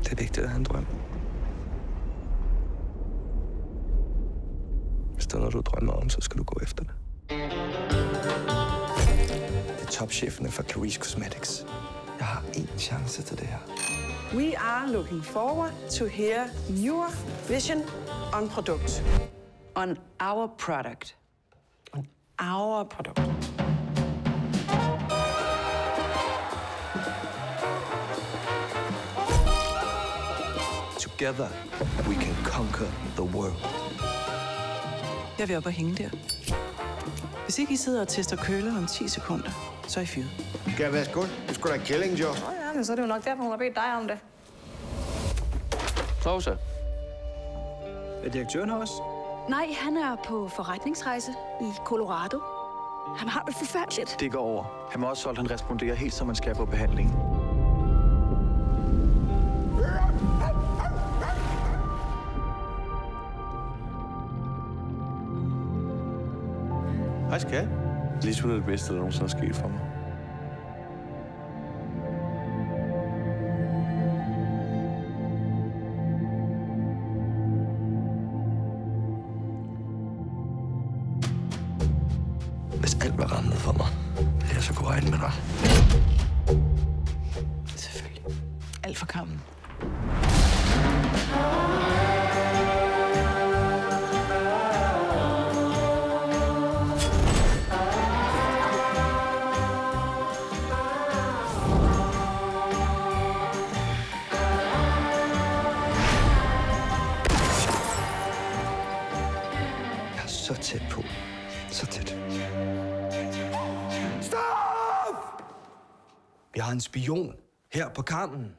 Det er vigtigt at have en drøm. Hvis der er noget, du drømmer om, så skal du gå efter det. Det er topcheferne fra Caris Cosmetics. Jeg har én chance til det her. We are looking forward to hear your vision on product. On our product. On our product. Together, we can conquer the world. Jeg vil op og hænge der. Hvis ikke I sidder og tester køler om 10 sekunder, så er I fyret. Skal jeg vaske gulv? Det skulle da killingjob. Ja, men så er det jo nok derfor, hun har bedt dig om det. Rosa. Er direktøren her også? Nej, han er på forretningsrejse i Colorado. Han har det forfærdeligt. Det går over. Han må også holde, han responderer helt, som man skal på behandling. Hej skat. Lisbeth er det bedste, der nogensinde er sket for mig. Hvis alt var rammet for mig, ville jeg så kunne regne med dig. Selvfølgelig. Alt for kampen. Så tæt på. Så tæt. Stop! Vi har en spion her på kampen.